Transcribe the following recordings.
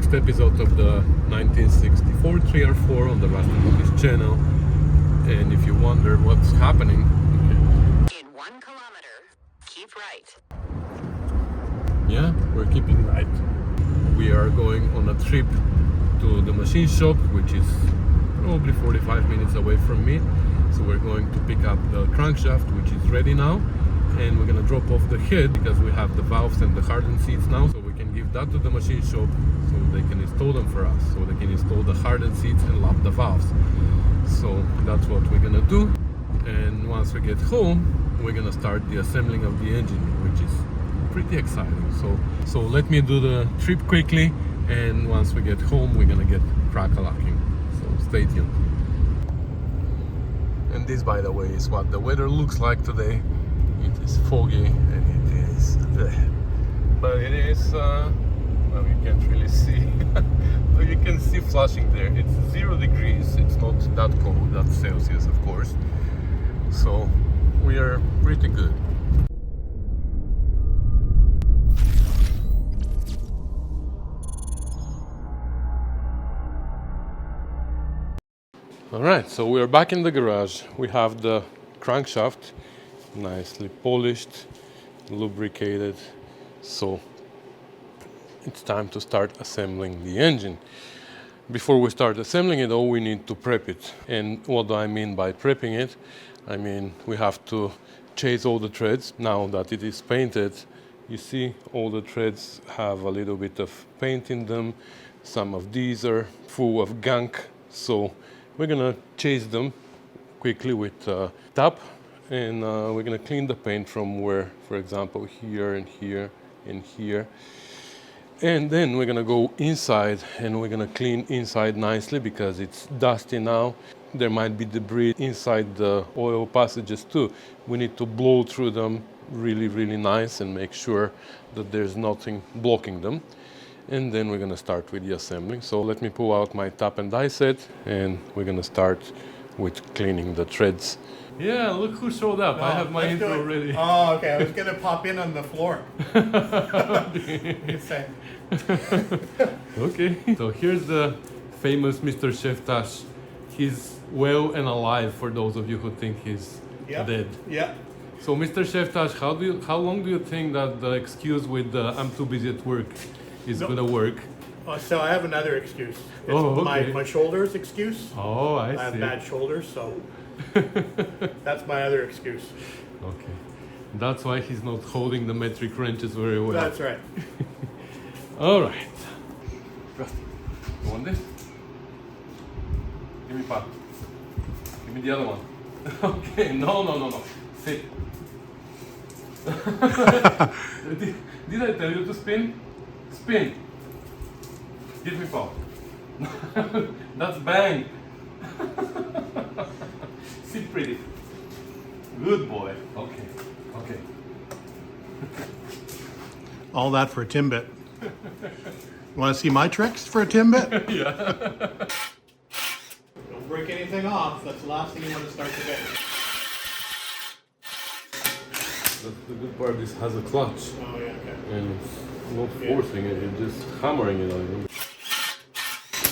first episode of the 1964 TR4 on the Beauties channel. And if you wonder what's happening, in 1 kilometer, keep right. Yeah, we're keeping right. We are going on a trip to the machine shop, which is probably 45 minutes away from me. So we're going to pick up the crankshaft, which is ready now, and we're gonna drop off the head because we have the valves and the hardened seats now, so we can give that to the machine shop so they can install them for us, so they can install the hardened seats and lap the valves. So that's what we're gonna do, and once we get home we're gonna start the assembling of the engine, which is pretty exciting. So let me do the trip quickly, and once we get home we're gonna get crack-a-lacking. So stay tuned. And this, by the way, is what the weather looks like today. It is foggy and it is but it is well, you can't really see. But you can see flashing there. It's 0 degrees. It's not that cold. That's Celsius, of course. So we are pretty good. Alright, so we are back in the garage. We have the crankshaft nicely polished, lubricated, so it's time to start assembling the engine. Before we start assembling it, though, we need to prep it. And what do I mean by prepping it? I mean, we have to chase all the threads. Now that it is painted, you see all the threads have a little bit of paint in them. Some of these are full of gunk, so we're gonna chase them quickly with a tap, and we're gonna clean the paint from where, for example, here and here and here. And then we're gonna go inside and we're gonna clean inside nicely because it's dusty now. There might be debris inside the oil passages too. We need to blow through them really, really nice and make sure that there's nothing blocking them. And then we're gonna start with the assembling. So let me pull out my tap and die set, and we're gonna start with cleaning the threads. Yeah, look who showed up. I have my intro ready. Oh, okay. I was gonna pop in on the floor. Okay. So here's the famous Mr. Chef Tash. He's well and alive for those of you who think he's dead. Yeah. So Mr. Chef Tash, how long do you think that the excuse with I'm too busy at work is gonna work? So I have another excuse. It's okay. my shoulders excuse. Oh, I see. I have bad shoulders, so that's my other excuse. Okay. That's why he's not holding the metric wrenches very well. That's right. All right. You want this? Give me part. Give me the other one. Okay. No. Sit. Did I tell you to spin? Spin. Give me paw. That's bang. Sit pretty. Good boy. Okay. All that for a Timbit. You want to see my tricks for a Timbit? Yeah. Don't break anything off. That's the last thing you want to start the day. The good part is has a clutch. Oh yeah, okay. And it's not forcing it, you're just hammering it on it.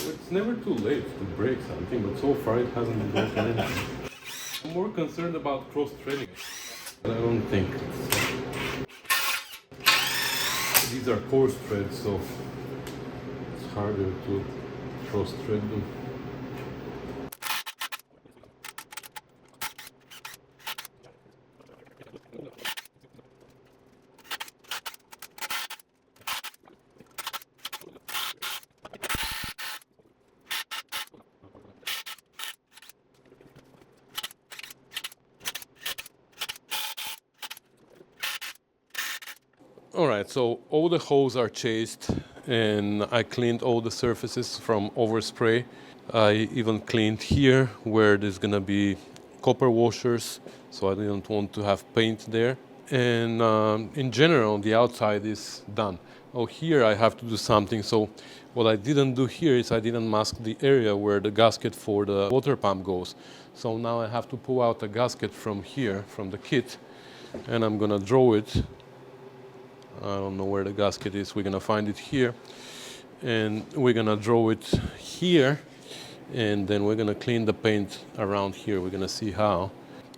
It's never too late to break something, but so far it hasn't been broken anything. I'm more concerned about cross-threading. I don't think these are coarse threads, so it's harder to cross-thread them. Alright, so all the holes are chased and I cleaned all the surfaces from overspray. I even cleaned here where there's gonna be copper washers, so I didn't want to have paint there. And in general, the outside is done. Oh, here I have to do something. So what I didn't do here is I didn't mask the area where the gasket for the water pump goes. So now I have to pull out a gasket from here, from the kit, and I'm gonna draw it. I don't know where the gasket is. We're gonna find it here. and we're gonna draw it here, and then we're gonna clean the paint around here. We're gonna see how.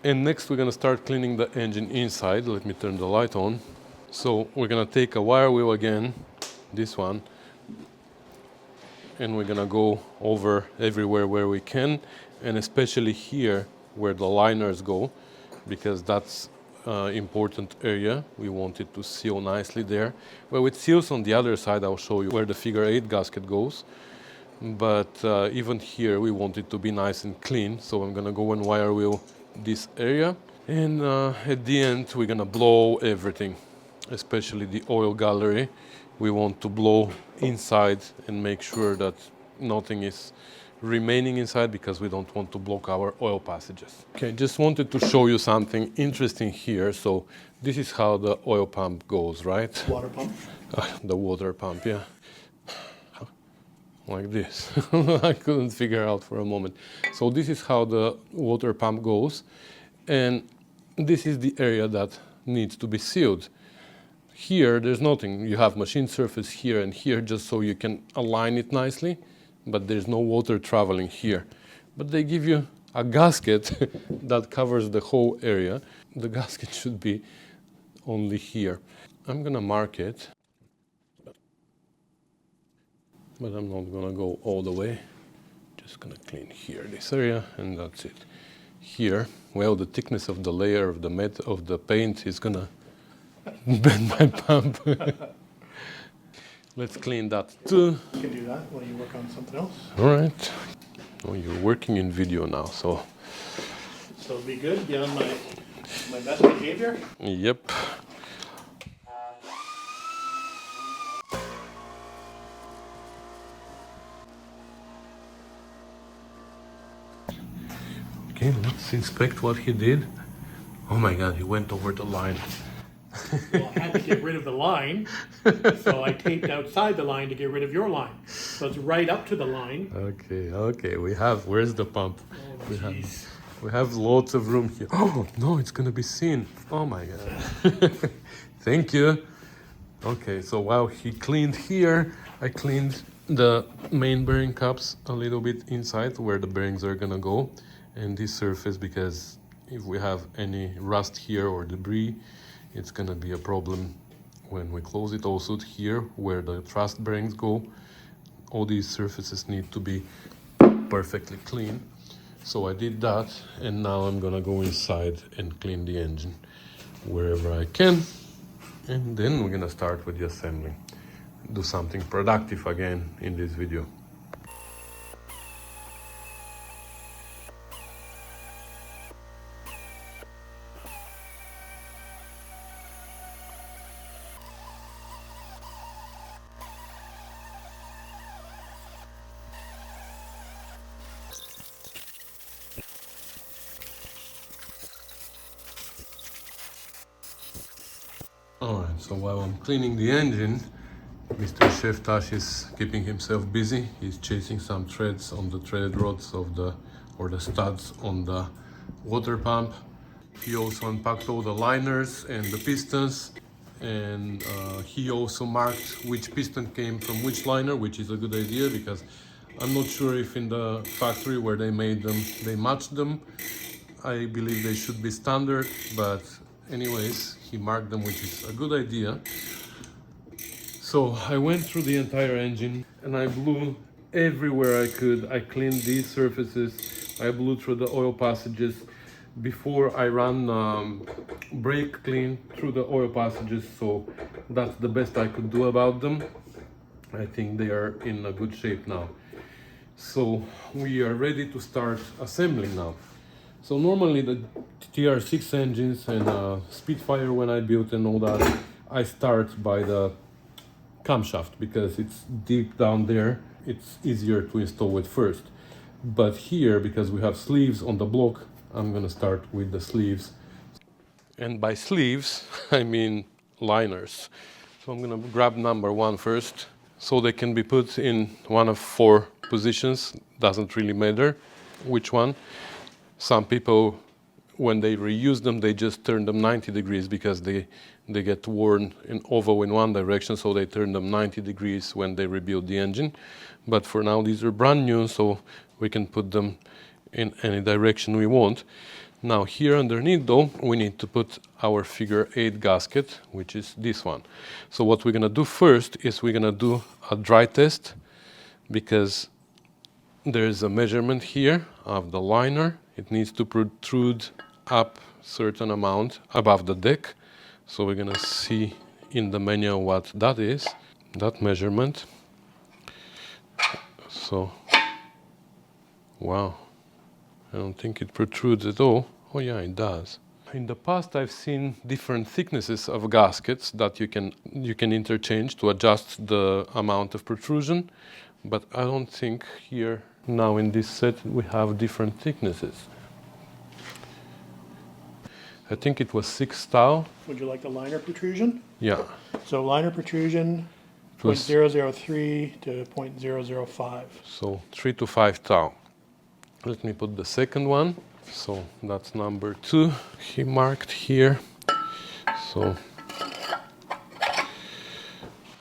And next we're gonna start cleaning the engine inside. Let me turn the light on. So we're gonna take a wire wheel again, this one, and we're gonna go over everywhere where we can, and especially here where the liners go, because that's important area. We want it to seal nicely there. Well, it seals on the other side. I'll show you where the figure 8 gasket goes. But even here we want it to be nice and clean. So I'm gonna go and wire wheel this area. And at the end we're gonna blow everything, especially the oil gallery. We want to blow inside and make sure that nothing is remaining inside, because we don't want to block our oil passages. Okay, just wanted to show you something interesting here. So this is how the oil pump goes, right? Water pump. The water pump, yeah. Like this. I couldn't figure out for a moment. So this is how the water pump goes, and this is the area that needs to be sealed. Here there's nothing. You have machine surface here and here just so you can align it nicely, but there's no water traveling here. But they give you a gasket that covers the whole area. The gasket should be only here. I'm gonna mark it, but I'm not gonna go all the way. Just gonna clean here this area, and that's it. Here, well, the thickness of the layer of the paint is gonna bend my pump. Let's clean that too. You can do that while you work on something else. All right. Oh, you're working in video now, so. So it'll be good. Be on my best behavior. Yep. Okay, let's inspect what he did. Oh my God, he went over the line. Well, I had to get rid of the line, so I taped outside the line to get rid of your line. So it's right up to the line. Okay, where's the pump? Oh, jeez. We have lots of room here. Oh, no, it's gonna be seen. Oh my God. Thank you. Okay, so while he cleaned here, I cleaned the main bearing cups a little bit inside where the bearings are gonna go. And this surface, because if we have any rust here or debris, it's gonna be a problem when we close it. Also here where the thrust bearings go, all these surfaces need to be perfectly clean. So I did that, and now I'm gonna go inside and clean the engine wherever I can, and then we're gonna start with the assembly. Do something productive again in this video. Alright, so while I'm cleaning the engine, Mr. Chef Tash is keeping himself busy. He's chasing some threads on the threaded rods of the studs on the water pump. He also unpacked all the liners and the pistons, and he also marked which piston came from which liner, which is a good idea because I'm not sure if in the factory where they made them, they matched them. I believe they should be standard, but anyways, he marked them, which is a good idea. So I went through the entire engine and I blew everywhere I could. I cleaned these surfaces. I blew through the oil passages. Before I ran brake clean through the oil passages, so that's the best I could do about them. I think they are in a good shape now. So we are ready to start assembling now. So normally the TR6 engines and Spitfire, when I built and all that, I start by the camshaft because it's deep down there. It's easier to install it first. But here, because we have sleeves on the block, I'm gonna start with the sleeves. And by sleeves, I mean liners. So I'm gonna grab number 1 first, so they can be put in one of 4 positions. Doesn't really matter which one. Some people when they reuse them, they just turn them 90 degrees because they get worn in oval in one direction, so they turn them 90 degrees when they rebuild the engine. But for now, these are brand new, so we can put them in any direction we want. Now here underneath though, we need to put our figure 8 gasket, which is this one. So what we're gonna do first is we're gonna do a dry test, because there's a measurement here of the liner. It needs to protrude up certain amount above the deck. So we're gonna see in the manual what that is, that measurement. So, wow, I don't think it protrudes at all. Oh yeah, it does. In the past, I've seen different thicknesses of gaskets that you can interchange to adjust the amount of protrusion, but I don't think here now in this set we have different thicknesses. I think it was 6 thou. Would you like the liner protrusion? Yeah. So liner protrusion, Was- 0.003 to 0.005. So 3 to 5 thou. Let me put the second one. So that's number 2. He marked here. So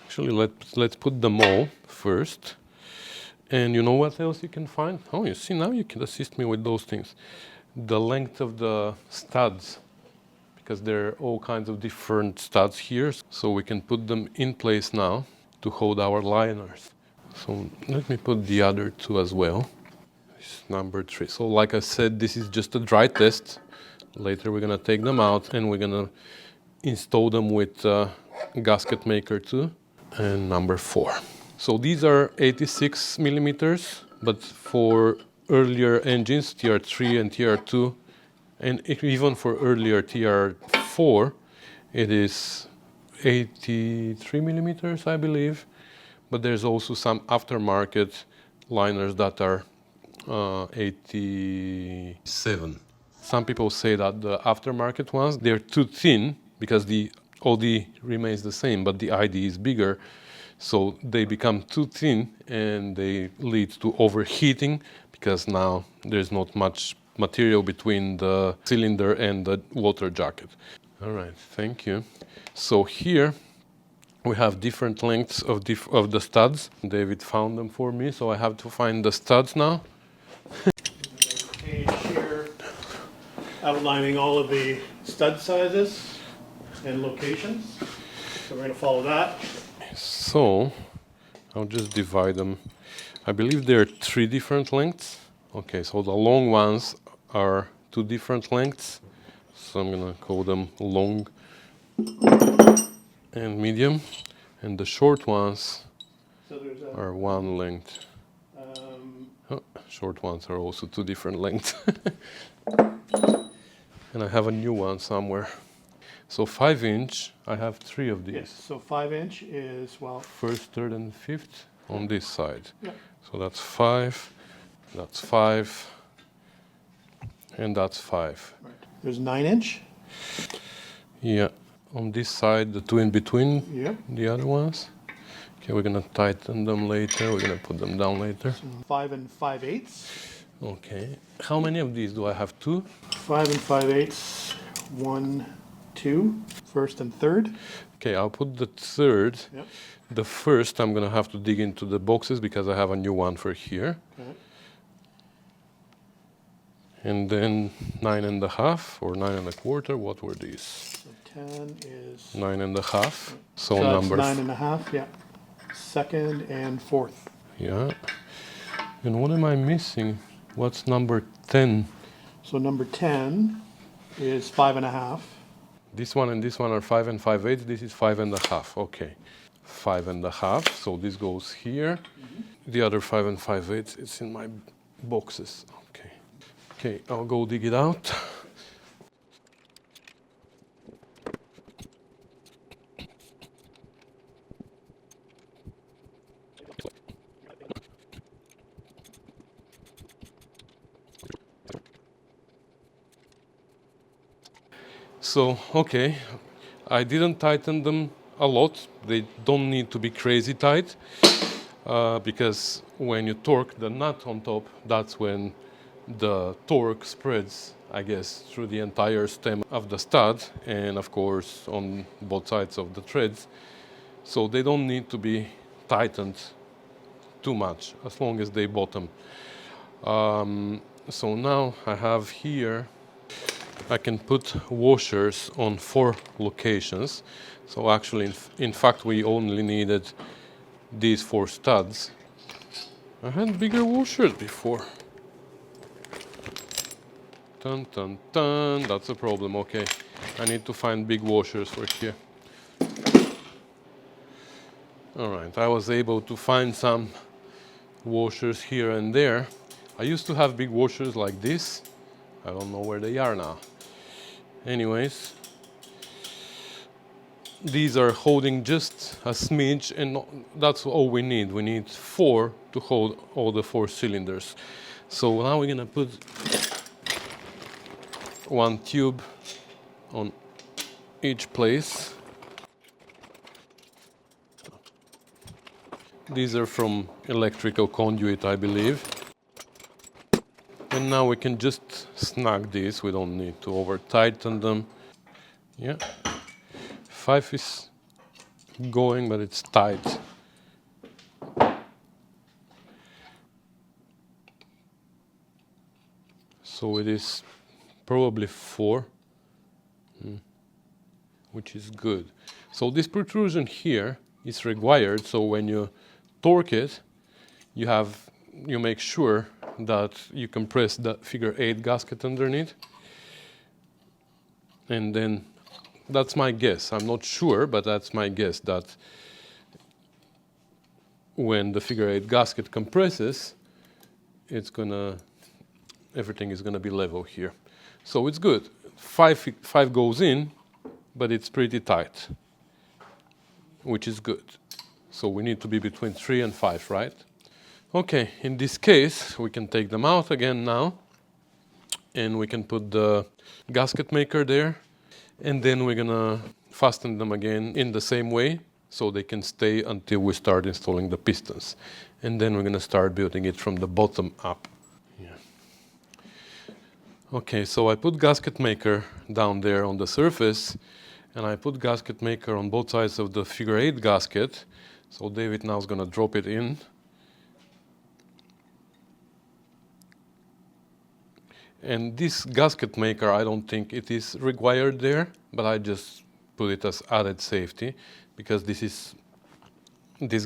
actually, let's put them all first. And you know what else you can find? Oh, you see, now you can assist me with those things. The length of the studs, because there are all kinds of different studs here. So we can put them in place now to hold our liners. So let me put the other 2 as well. This is number 3. So like I said, this is just a dry test. Later we're gonna take them out and we're gonna install them with gasket maker 2 and number 4. So these are 86 millimeters, but for earlier engines, TR3 and TR2, and even for earlier TR4, it is 83 millimeters, I believe. But there's also some aftermarket liners that are 87. Some people say that the aftermarket ones, they're too thin because the OD remains the same, but the ID is bigger. So they become too thin and they lead to overheating because now there's not much material between the cylinder and the water jacket. All right, thank you. So here we have different lengths of the studs. David found them for me, so I have to find the studs now. Page here outlining all of the stud sizes and locations. So we're going to follow that. So I'll just divide them. I believe there are 3 different lengths. Okay, so the long ones are 2 different lengths. So I'm gonna call them long and medium. And the short ones So there's a, are 1 length. Oh, short ones are also 2 different lengths. And I have a new one somewhere. So 5-inch, I have 3 of these. yes, so 5-inch is, well, First, third, and fifth on this side. yeah. So that's 5, and that's 5. Right. There's 9-inch. Yeah, on this side, the 2 in between Yep. the other ones. Okay, we're gonna tighten them later. We're gonna put them down later. 5 and 5/8. Okay, how many of these do I have? 2? 5 and 5/8. 1, 2. First and third. Okay, I'll put the third. Yep. The first, I'm gonna have to dig into the boxes because I have a new one for here. Okay. And then 9.5 or 9.25. What were these? So 10 is 9.5. So that's number 9.5. Yeah. Second and fourth. Yeah. And what am I missing? What's number 10? So number 10 is 5.5. This one and this one are 5 and 5/8. This is 5.5. Okay. 5.5. So this goes here. The other 5 and 5/8, it's in my boxes. Okay. Okay, I'll go dig it out. So, okay, I didn't tighten them a lot. They don't need to be crazy tight because when you torque the nut on top, that's when the torque spreads I guess, through the entire stem of the stud and of course on both sides of the threads. So they don't need to be tightened too much as long as they bottom. So now I have here, I can put washers on 4 locations. So actually, in fact, we only needed these 4 studs. I had bigger washers before. Dun, dun, dun. That's a problem. Okay, I need to find big washers for here. All right, I was able to find some washers here and there. I used to have big washers like this. I don't know where they are now. Anyways, these are holding just a smidge, and that's all we need. We need 4 to hold all the 4 cylinders. So now we're gonna put 1 tube on each place. These are from electrical conduit, I believe. And now we can just snug these. We don't need to over tighten them. Yeah. 5 is going, but it's tight. So it is probably 4, which is good. So this protrusion here is required, so when you torque it, you make sure that you compress the figure 8 gasket underneath. And then that's my guess. I'm not sure, but that's my guess that when the figure 8 gasket compresses, everything is gonna be level here. So it's good. 5 goes in, but it's pretty tight, which is good. So we need to be between 3 and 5, right? Okay, in this case, we can take them out again now, and we can put the gasket maker there, and then we're gonna fasten them again in the same way, so they can stay until we start installing the pistons. And then we're gonna start building it from the bottom up. Yeah. Okay, so I put gasket maker down there on the surface, and I put gasket maker on both sides of the figure 8 gasket. So David now is gonna drop it in. And this gasket maker, I don't think it is required there, but I just put it as added safety, because this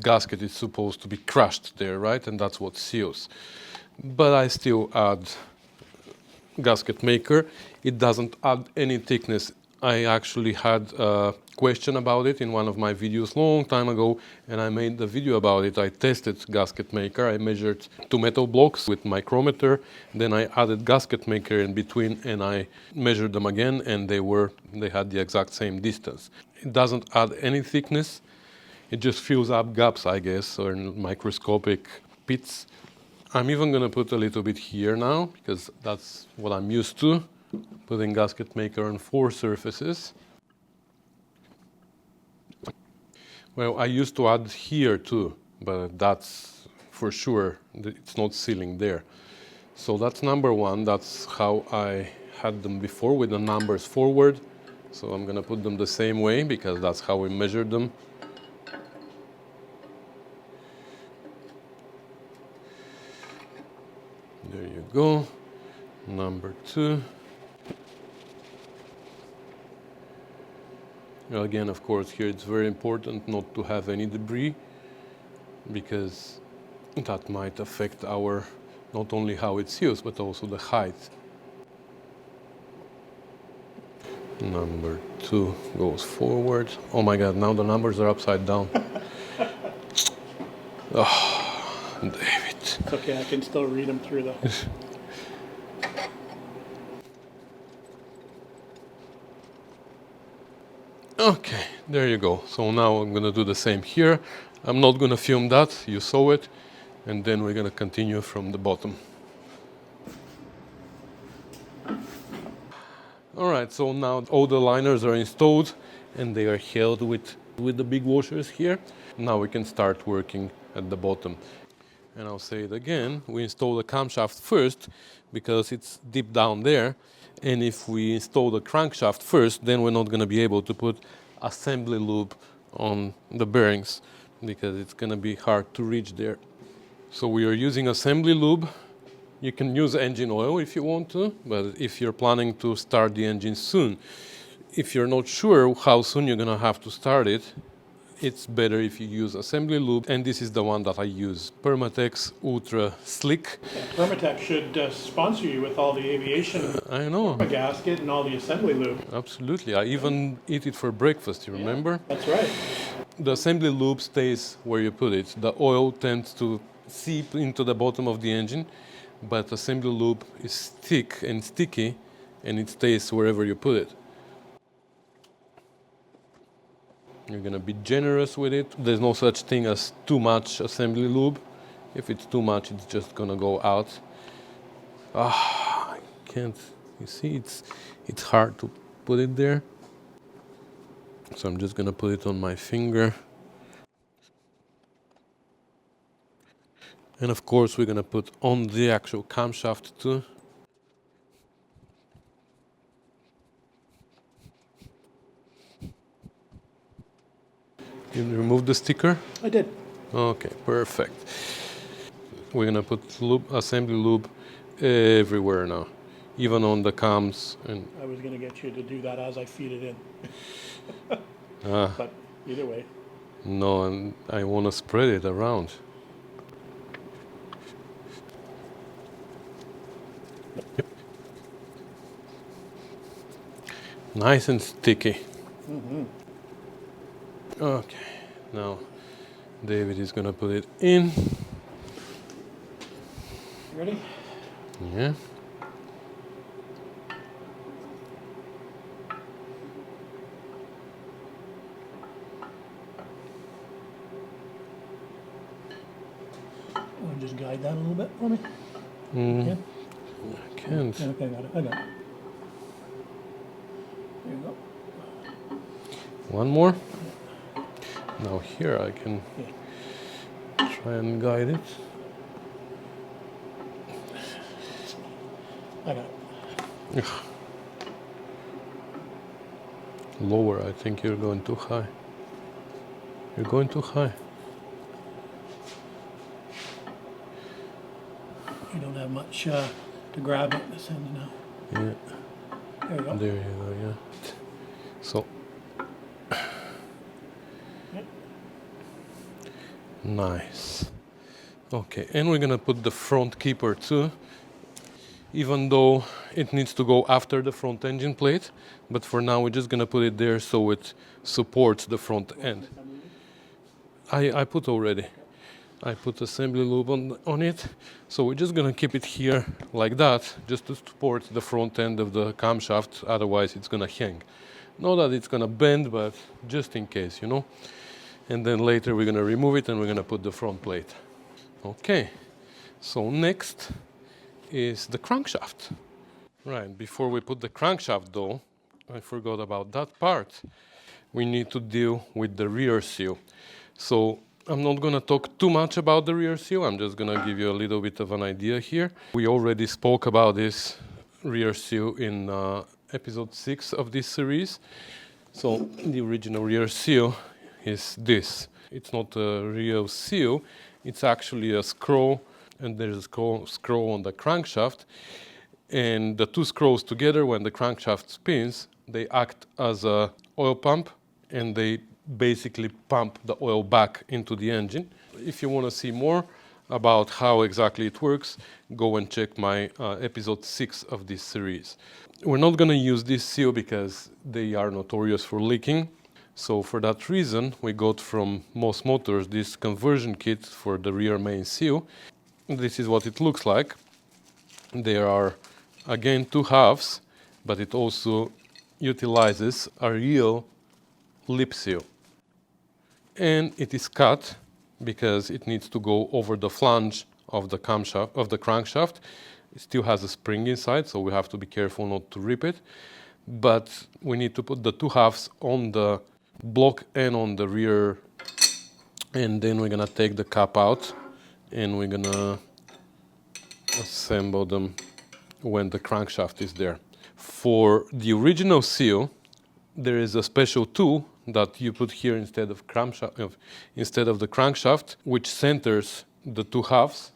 gasket is supposed to be crushed there, right? And that's what seals. But I still add gasket maker. It doesn't add any thickness. I actually had a question about it in one of my videos long time ago, and I made the video about it. I tested gasket maker. I measured 2 metal blocks with micrometer. Then I added gasket maker in between, and I measured them again, and they had the exact same distance. It doesn't add any thickness. It just fills up gaps, I guess, or microscopic pits. I'm even gonna put a little bit here now, because that's what I'm used to, putting gasket maker on 4 surfaces. Well, I used to add here too, but that's for sure, it's not sealing there. So that's number 1, that's how I had them before, with the numbers forward. So I'm gonna put them the same way, because that's how we measured them. There you go, number 2. Again, of course, here it's very important not to have any debris, because that might affect not only how it seals, but also the height. Number 2 goes forward. Oh my God, now the numbers are upside down. Oh, David. It's okay, I can still read them through though. Okay, there you go. So now I'm gonna do the same here. I'm not gonna film that, you saw it, and then we're gonna continue from the bottom. Alright, so now all the liners are installed, and they are held with the big washers here. Now we can start working at the bottom. And I'll say it again, we install the camshaft first, because it's deep down there, And if we install the crankshaft first, then we're not going to be able to put assembly lube on the bearings because it's going to be hard to reach there. So we are using assembly lube. You can use engine oil if you want to, but if you're planning to start the engine soon, if you're not sure how soon you're going to have to start it, it's better if you use assembly lube, and this is the one that I use, Permatex Ultra Slick. Yeah, Permatex should sponsor you with all the aviation I know, gasket and all the assembly lube. absolutely. I even eat it for breakfast, you remember? That's right. The assembly lube stays where you put it. The oil tends to seep into the bottom of the engine, but assembly lube is thick and sticky, and it stays wherever you put it. You're gonna be generous with it. There's no such thing as too much assembly lube. If it's too much, it's just gonna go out. I can't. You see, it's hard to put it there. So I'm just gonna put it on my finger. And of course, we're gonna put on the actual camshaft too. You removed the sticker? I did. Okay, perfect. We're gonna put lube, assembly lube everywhere now, even on the cams. And I was going to get you to do that as I feed it in. ah, But either way. no, and I want to spread it around. Yep. Nice and sticky. Okay, now David is gonna put it in. Ready? Yeah. Want to just guide that a little bit for me? Yeah. I can't. Yeah, okay, I got it. I got it. There you go. One more. Now here I can try and guide it. I got it. Lower, I think you're going too high. You're going too high. You don't have much to grab at this end now. Yeah, There you go. there you go, yeah. So, Yep. nice. Okay, and we're gonna put the front keeper too, even though it needs to go after the front engine plate, but for now we're just gonna put it there so it supports the front end. I put already. I put assembly lube on it, so we're just gonna keep it here like that, just to support the front end of the camshaft, otherwise it's gonna hang. Not that it's gonna bend, but just in case, you know. And then later we're gonna remove it and we're gonna put the front plate. Okay, so next is the crankshaft. Right, before we put the crankshaft though, I forgot about that part. We need to deal with the rear seal. So I'm not going to talk too much about the rear seal. I'm just going to give you a little bit of an idea here. We already spoke about this rear seal in episode 6 of this series. So the original rear seal is this. It's not a real seal. It's actually a screw, and there's a screw on the crankshaft. And the two screws together, when the crankshaft spins, they act as a oil pump, and they basically pump the oil back into the engine. If you want to see more about how exactly it works, go and check my episode 6 of this series. We're not going to use this seal because they are notorious for leaking. So for that reason, we got from Moss Motors this conversion kit for the rear main seal. This is what it looks like. There are, again, two halves, but it also utilizes a real lip seal. And it is cut because it needs to go over the flange of the camshaft, of the crankshaft. It still has a spring inside, so we have to be careful not to rip it. But we need to put the two halves on the block and on the rear, and then we're gonna take the cap out and we're gonna assemble them when the crankshaft is there. For the original seal, there is a special tool that you put here instead of the crankshaft, which centers the two halves.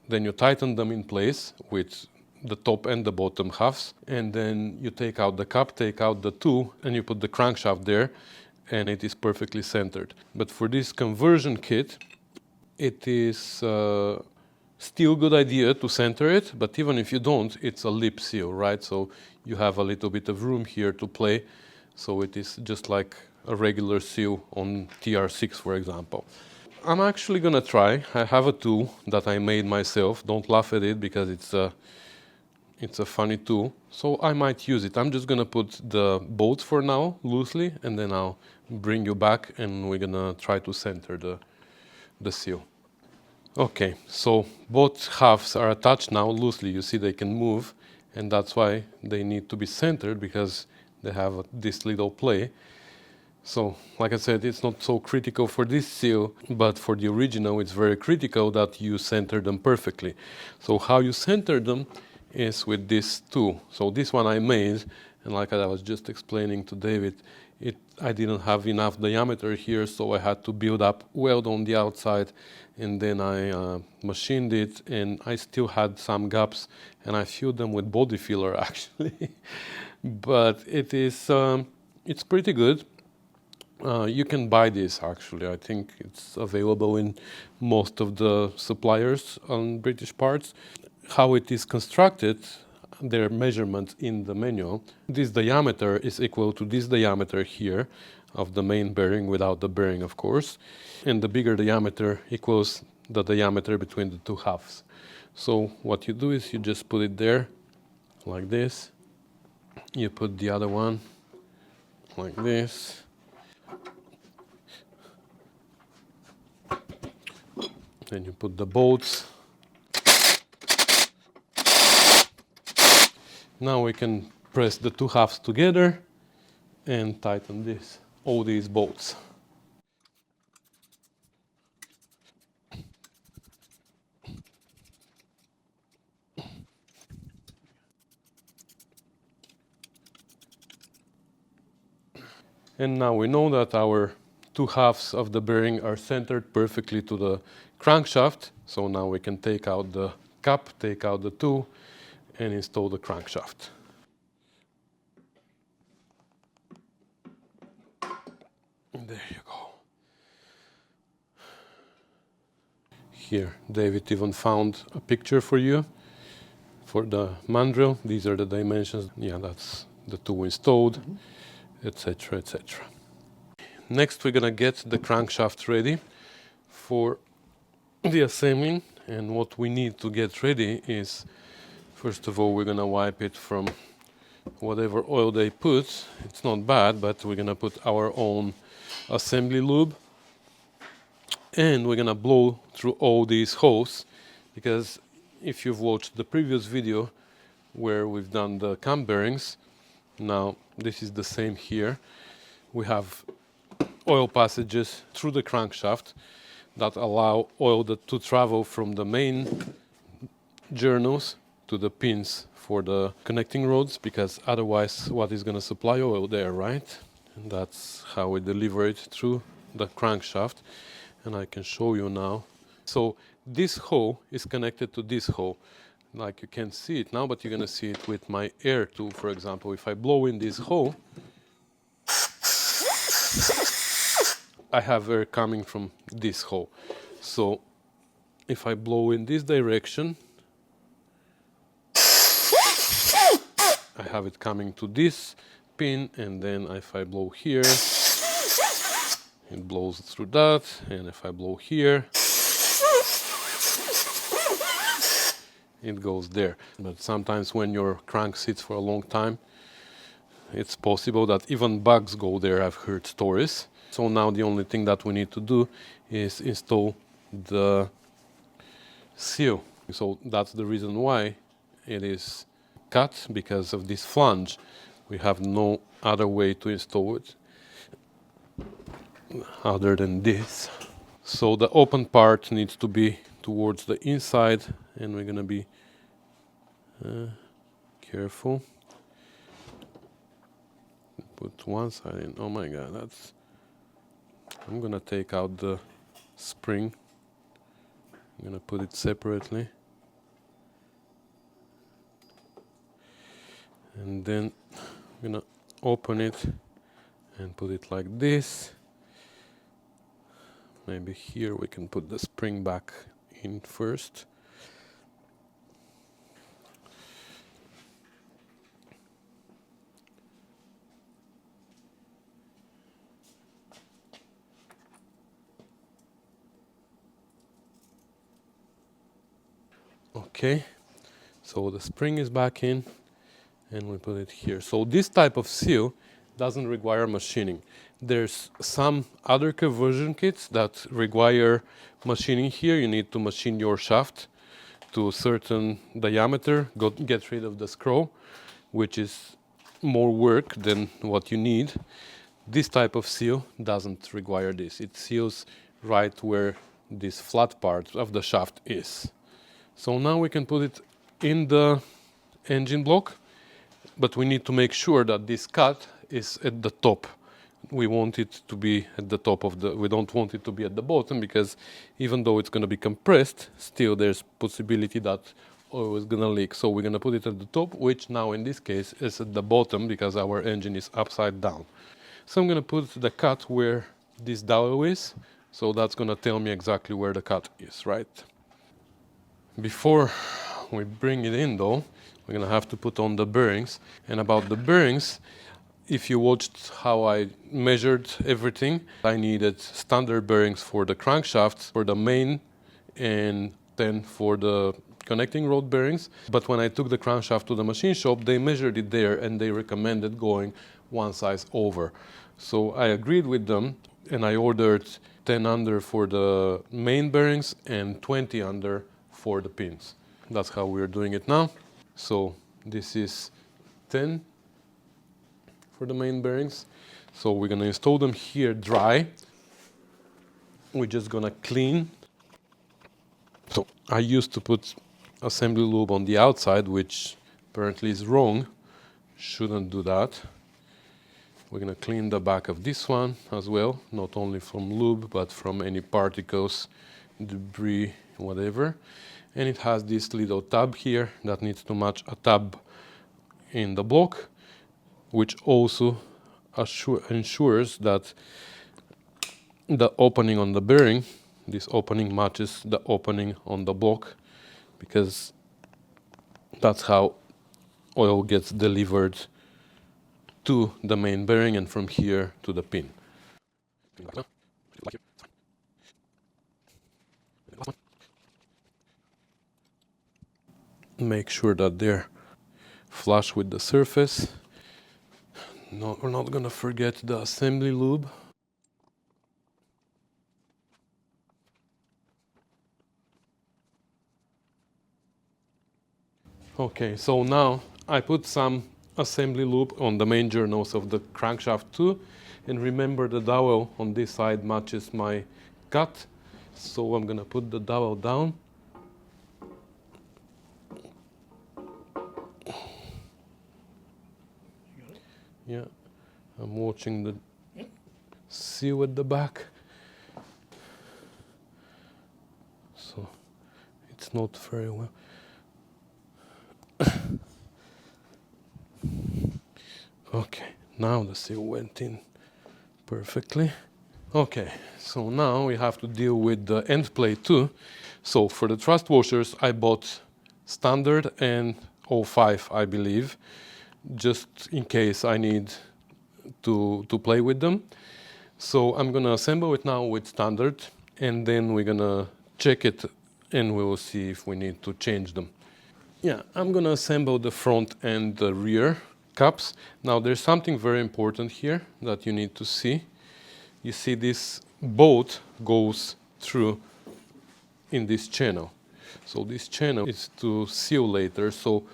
Then you tighten them in place with the top and the bottom halves, and then you take out the cap, take out the tool, and you put the crankshaft there, and it is perfectly centered. But for this conversion kit, it is still a good idea to center it, but even if you don't, it's a lip seal, right? So you have a little bit of room here to play, so it is just like a regular seal on TR6, for example. I'm actually gonna try. I have a tool that I made myself. Don't laugh at it because it's a funny tool. So I might use it. I'm just gonna put the bolts for now loosely, and then I'll bring you back and we're gonna try to center the seal. Okay, so both halves are attached now loosely. You see they can move, and that's why they need to be centered, because they have this little play. So, like I said, it's not so critical for this seal, but for the original it's very critical that you center them perfectly. So how you center them is with this tool. So this one I made, and like I was just explaining to David, I didn't have enough diameter here, so I had to build up weld on the outside, and then I machined it, and I still had some gaps, and I filled them with body filler actually. But it's pretty good. You can buy this actually. I think it's available in most of the suppliers on British Parts. How it is constructed, their measurement in the manual, this diameter is equal to this diameter here of the main bearing without the bearing, of course, and the bigger diameter equals the diameter between the two halves. So what you do is you just put it there like this, you put the other one like this, then you put the bolts. Now we can press the two halves together and tighten all these bolts. And now we know that our two halves of the bearing are centered perfectly to the crankshaft. So now we can take out the cap, take out the tool, and install the crankshaft. There you go. Here, David even found a picture for you for the mandrel. These are the dimensions. Yeah, that's the tool installed, etc., etc. Next, we're gonna get the crankshaft ready for the assembling. And what we need to get ready is, first of all, we're gonna wipe it from whatever oil they put. It's not bad, but we're gonna put our own assembly lube, and we're gonna blow through all these holes, because if you've watched the previous video where we've done the cam bearings, now this is the same here. We have oil passages through the crankshaft that allow oil to travel from the main journals to the pins for the connecting rods, because otherwise what is going to supply oil there, right? And that's how we deliver it through the crankshaft. And I can show you now. So this hole is connected to this hole. Like, you can't see it now, but you're going to see it with my air tool, for example. If I blow in this hole, I have air coming from this hole. So if I blow in this direction, I have it coming to this pin, and then if I blow here, it blows through that, and if I blow here, it goes there. But sometimes when your crank sits for a long time, it's possible that even bugs go there. I've heard stories. So now the only thing that we need to do is install the seal. So that's the reason why it is cut, because of this flange. We have no other way to install it other than this. So the open part needs to be towards the inside, and we're gonna be careful. put one side in. Oh my god, that's... I'm gonna take out the spring. I'm gonna put it separately. And then I'm gonna open it and put it like this. Maybe here we can put the spring back in first. Okay, so the spring is back in and we put it here. So this type of seal doesn't require machining. There's some other conversion kits that require machining here. You need to machine your shaft to a certain diameter, get rid of the screw, which is more work than what you need. This type of seal doesn't require this. It seals right where this flat part of the shaft is. So now we can put it in the engine block, but we need to make sure that this cut is at the top. We want it to be at the top of the, we don't want it to be at the bottom, because even though it's going to be compressed, still there's possibility that oil is going to leak. So we're going to put it at the top, which now in this case is at the bottom because our engine is upside down. So I'm going to put the cut where this dowel is. So that's going to tell me exactly where the cut is, right? Before we bring it in though, we're going to have to put on the bearings. And about the bearings, if you watched how I measured everything, I needed standard bearings for the crankshaft, for the main, and then for the connecting rod bearings. But when I took the crankshaft to the machine shop, they measured it there and they recommended going one size over. So I agreed with them and I ordered 10 under for the main bearings and 20 under for the pins. That's how we're doing it now. So this is 10 for the main bearings. So we're gonna install them here dry. We're just gonna clean. So I used to put assembly lube on the outside, which apparently is wrong. Shouldn't do that. We're gonna clean the back of this one as well, not only from lube, but from any particles, debris, whatever. And it has this little tab here that needs to match a tab in the block, which also ensures that the opening on the bearing, this opening matches the opening on the block, because that's how oil gets delivered to the main bearing and from here to the pin. Make sure that they're flush with the surface. No, we're not gonna forget the assembly lube. Okay, so now I put some assembly lube on the main journals of the crankshaft too, and remember the dowel on this side matches my cut, so I'm gonna put the dowel down. Yeah, I'm watching the seal at the back, so it's not very well. Okay, now the seal went in perfectly. Okay, so now we have to deal with the end plate too. So for the thrust washers, I bought standard and 05, I believe, just in case I need to play with them. So I'm gonna assemble it now with standard, and then we're gonna check it and we will see if we need to change them. Yeah, I'm gonna assemble the front and the rear cups. Now there's something very important here that you need to see. You see this bolt goes through in this channel. So this channel is to seal later. So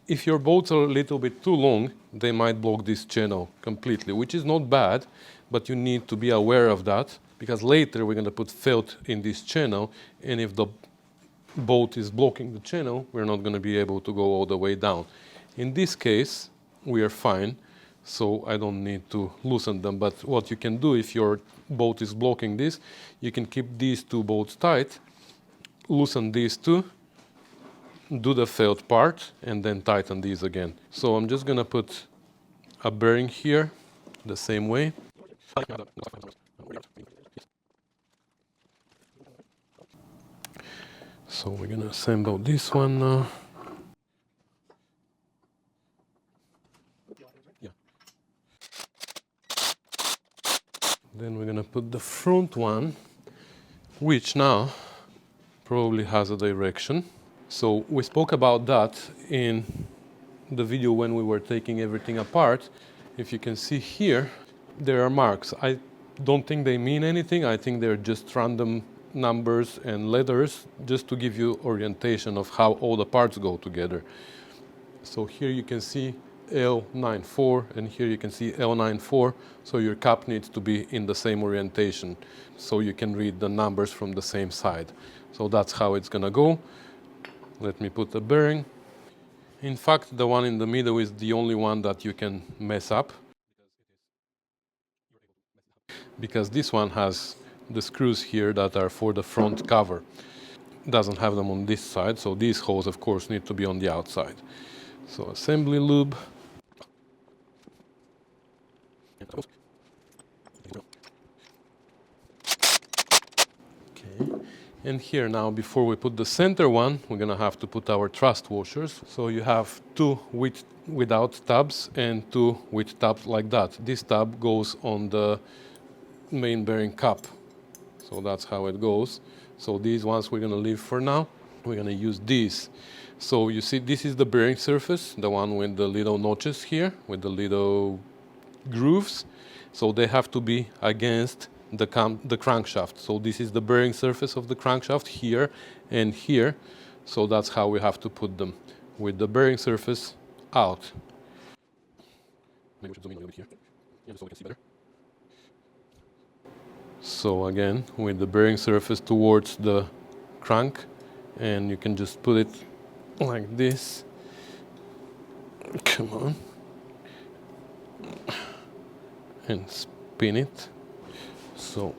if your bolts are a little bit too long, they might block this channel completely, which is not bad, but you need to be aware of that, because later we're going to put felt in this channel, and if the bolt is blocking the channel, we're not going to be able to go all the way down. In this case, we are fine. so I don't need to loosen them. But what you can do if your bolt is blocking this, you can keep these two bolts tight, loosen these two, do the failed part, and then tighten these again. So I'm just gonna put a bearing here the same way. So we're gonna assemble this one now. Then we're gonna put the front one, which now probably has a direction. So we spoke about that in the video when we were taking everything apart. If you can see here, there are marks. I don't think they mean anything. I think they're just random numbers and letters just to give you orientation of how all the parts go together. So here you can see L94 and here you can see L94. So your cap needs to be in the same orientation so you can read the numbers from the same side. So that's how it's gonna go. Let me put the bearing. In fact, the one in the middle is the only one that you can mess up, because this one has the screws here that are for the front cover. Doesn't have them on this side, so these holes of course need to be on the outside. So assembly lube. Okay. And here now, before we put the center one, we're gonna have to put our thrust washers. So you have two without tabs and two with tabs like that. This tab goes on the main bearing cap. So that's how it goes. So these ones we're gonna leave for now. We're gonna use these. So you see, this is the bearing surface, the one with the little notches here, with the little grooves. So they have to be against the crankshaft. So this is the bearing surface of the crankshaft here and here. So that's how we have to put them, with the bearing surface out. Maybe we should zoom in a little bit here, yeah, so we can see better. So again, with the bearing surface towards the crank, and you can just put it like this. Come on. And spin it. So,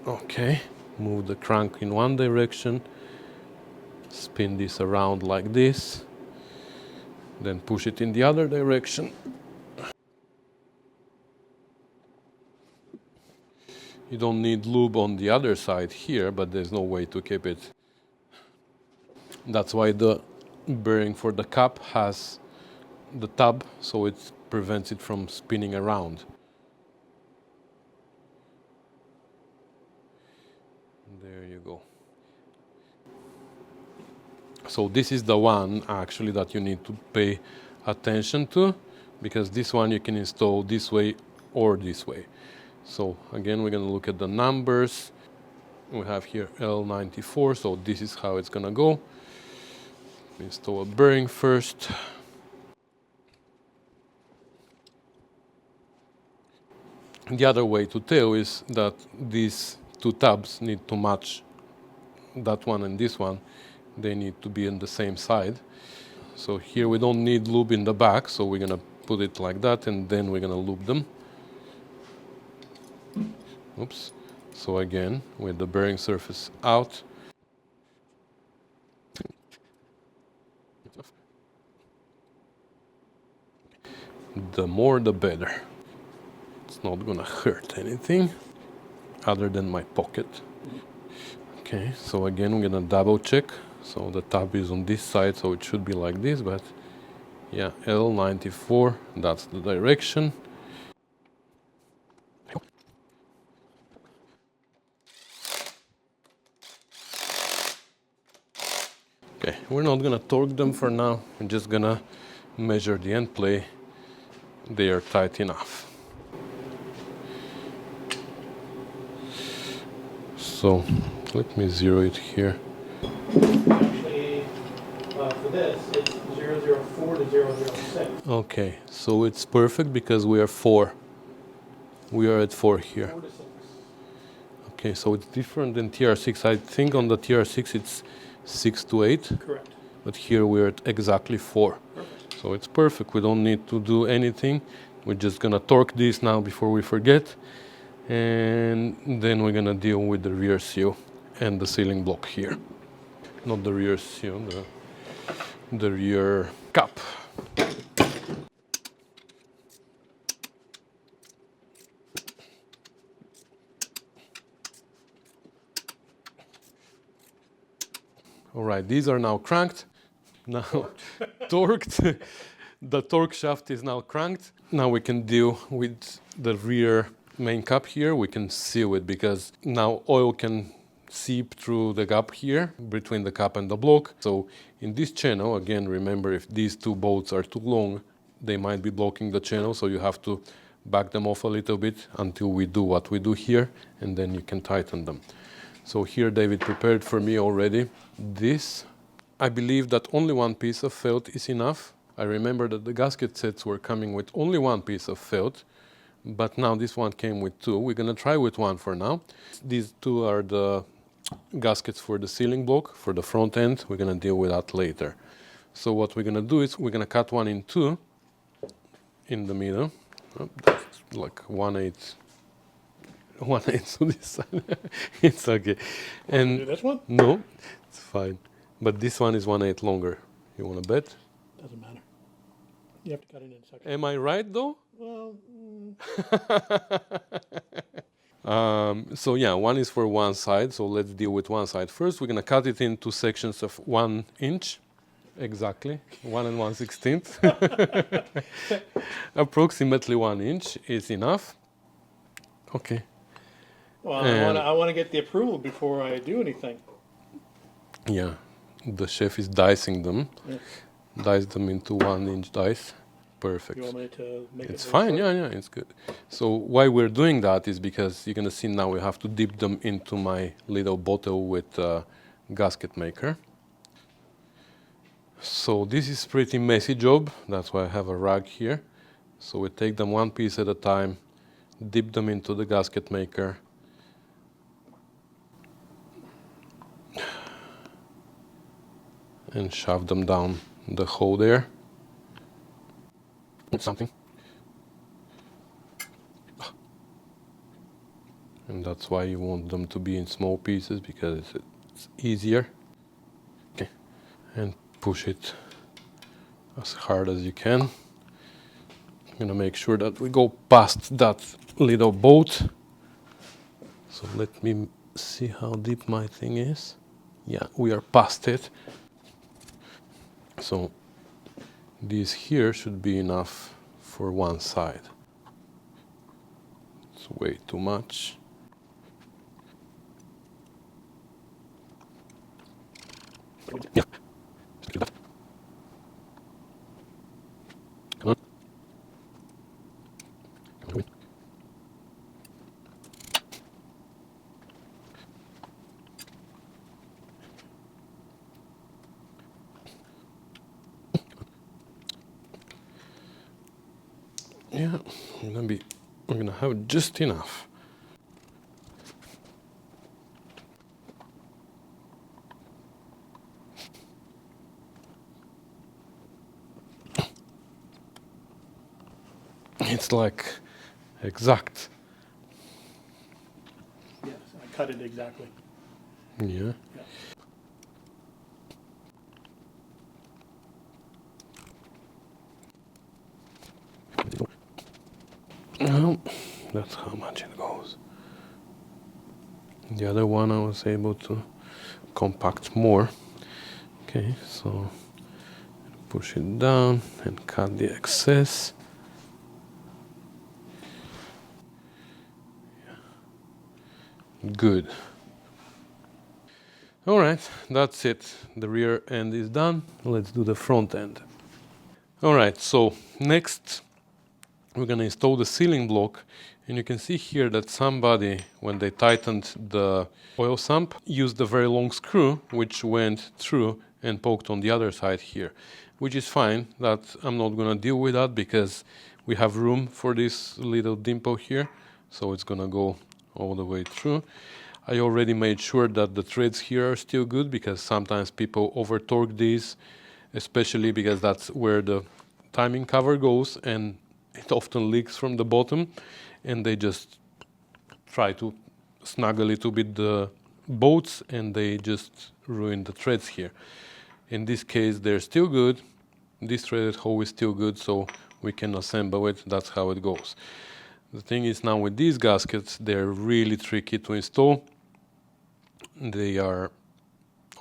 okay, move the crank in one direction, spin this around like this, then push it in the other direction. You don't need lube on the other side here, but there's no way to keep it. That's why the bearing for the cap has the tab, so it prevents it from spinning around. There you go. So this is the one actually that you need to pay attention to, because this one you can install this way or this way. So again, we're gonna look at the numbers. We have here L94, so this is how it's gonna go. Install a bearing first. The other way to tell is that these two tabs need to match, that one and this one. They need to be on the same side. So here we don't need lube in the back, so we're gonna put it like that and then we're gonna lube them. Oops. So again, with the bearing surface out. The more the better. It's not gonna hurt anything other than my pocket. Okay, so again, we're gonna double check. So the tab is on this side, so it should be like this, but yeah, L94, that's the direction. Okay, we're not gonna torque them for now. We're just gonna measure the end play. They are tight enough. So let me zero it here. Actually, for this, it's 004 to 006. Okay, so it's perfect because we are 4. We are at 4 here. 4 to 6. Okay, so it's different than TR6. I think on the TR6 it's 6 to 8. Correct. But here we're at exactly 4. Perfect. So it's perfect. We don't need to do anything. We're just gonna torque this now before we forget, and then we're gonna deal with the rear seal and the sealing block here. Not the rear seal, the rear cap. All right, these are now cranked. Now torqued. The torque shaft is now cranked. Now we can deal with the rear main cap here. We can seal it because now oil can seep through the gap here between the cap and the block. So in this channel, again, remember if these two bolts are too long, they might be blocking the channel. So you have to back them off a little bit until we do what we do here, and then you can tighten them. So here David prepared for me already this. I believe that only one piece of felt is enough. I remember that the gasket sets were coming with only one piece of felt, but now this one came with two. We're gonna try with one for now. These two are the gaskets for the sealing block, for the front end. We're gonna deal with that later. So what we're gonna do is we're gonna cut one in two in the middle. Oh, that's like 1/8 to this side. It's okay. And Do this one? no, it's fine. But this one is 1/8 longer. You wanna bet? Doesn't matter. You have to cut it in sections. Am I right though? Well, So yeah, one is for one side. So let's deal with one side first. We're gonna cut it into sections of 1 inch. Exactly, 1 1/16. Approximately 1 inch is enough. Okay. well, And- I want to get the approval before I do anything. Yeah, the chef is dicing them. Yeah. Dice them into 1 inch dice. Perfect. You want me to make It's it? fine, yeah, it's good. So why we're doing that is because you're gonna see now we have to dip them into my little bottle with gasket maker. So this is pretty messy job, that's why I have a rag here. So we take them one piece at a time, dip them into the gasket maker. And shove them down the hole there. With something. And that's why you want them to be in small pieces, because it's easier. Okay. And push it as hard as you can. I'm gonna make sure that we go past that little bolt. So let me see how deep my thing is. Yeah, we are past it. So this here should be enough for one side. It's way too much. Yeah. Come on. Come on. Yeah, we're gonna have just enough. It's like exact. Yes, I cut it exactly. Yeah. Yeah. Well, that's how much it goes. The other one I was able to compact more. Okay, so push it down and cut the excess. Good. All right, that's it. The rear end is done. Let's do the front end. All right, so next we're gonna install the sealing block, and you can see here that somebody, when they tightened the oil sump, used a very long screw which went through and poked on the other side here, which is fine. That I'm not gonna deal with that because we have room for this little dimple here, so it's gonna go all the way through. I already made sure that the threads here are still good, because sometimes people over torque these, especially because that's where the timing cover goes, and it often leaks from the bottom, and they just try to snug a little bit the bolts, and they just ruin the threads here. In this case, they're still good. This threaded hole is still good, so we can assemble it. That's how it goes. The thing is, now with these gaskets, they're really tricky to install. They are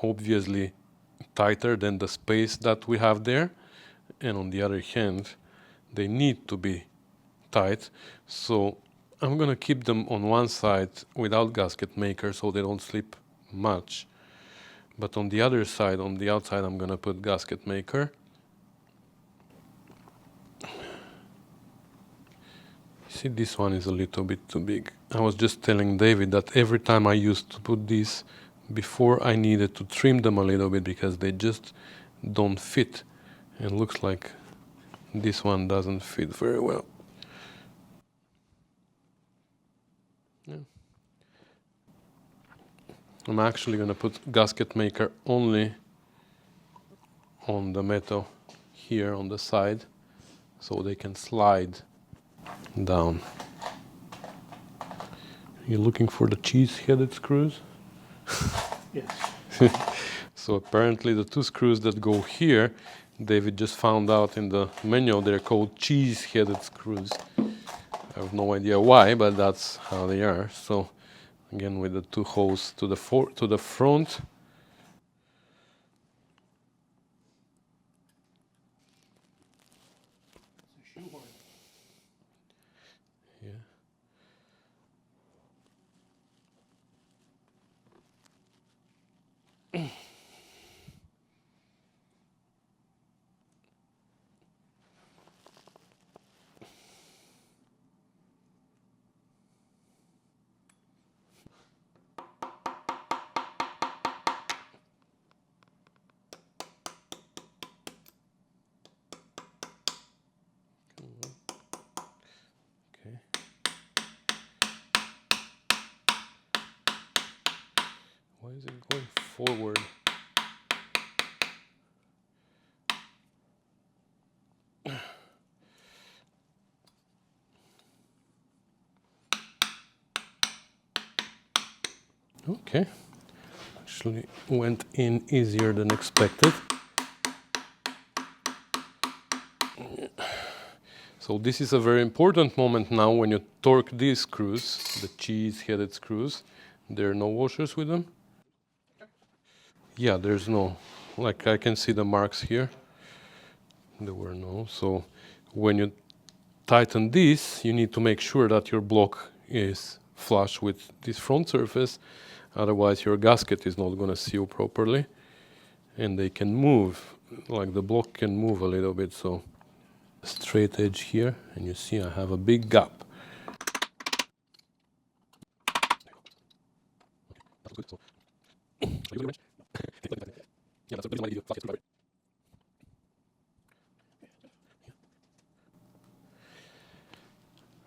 obviously tighter than the space that we have there, and on the other hand, they need to be tight. So I'm gonna keep them on one side without gasket maker so they don't slip much. But on the other side, on the outside, I'm gonna put gasket maker. See, this one is a little bit too big. I was just telling David that every time I used to put these, before I needed to trim them a little bit because they just don't fit. It looks like this one doesn't fit very well. Yeah. I'm actually going to put gasket maker only on the metal here on the side so they can slide down. You're looking for the cheese-headed screws? Yes. So apparently the two screws that go here, David just found out in the manual, they're called cheese-headed screws. I have no idea why, but that's how they are. So again, with the two holes to the front. Yeah. Okay. Why is it going forward? Okay. Actually went in easier than expected. So this is a very important moment now when you torque these screws, the cheese-headed screws. There are no washers with them. Yeah, there's no, like I can see the marks here. There were no. So when you tighten this, you need to make sure that your block is flush with this front surface. Otherwise your gasket is not going to seal properly. And they can move, like the block can move a little bit. So straight edge here, and you see I have a big gap.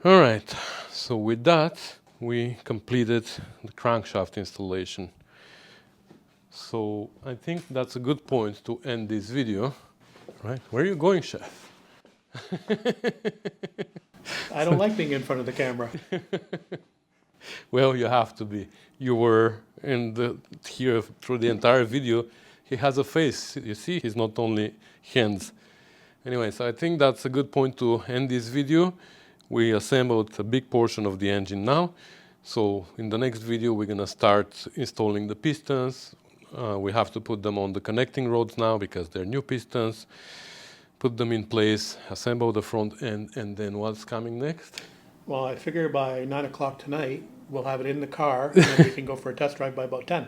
All right, so with that we completed the crankshaft installation. So I think that's a good point to end this video. Right, where are you going, chef? I don't like being in front of the camera. Well, you have to be. You were here through the entire video. He has a face, you see, he's not only hands. Anyway, so I think that's a good point to end this video. We assembled a big portion of the engine now. So in the next video, we're gonna start installing the pistons. We have to put them on the connecting rods now because they're new pistons. Put them in place, assemble the front end, and then what's coming next? Well, I figure by 9 o'clock tonight, we'll have it in the car, and then we can go for a test drive by about 10.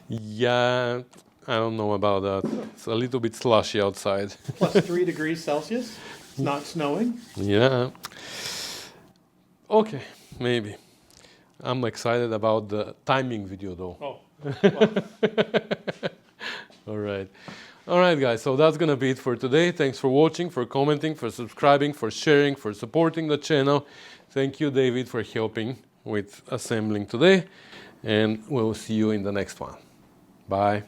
Yeah, I don't know about that. It's a little bit slushy outside. Plus 3 degrees Celsius. It's not snowing. Yeah. Okay, maybe. I'm excited about the timing video though. Oh, well, All right. All right, guys. So that's going to be it for today. Thanks for watching, for commenting, for subscribing, for sharing, for supporting the channel. Thank you, David, for helping with assembling today. And we'll see you in the next one. Bye.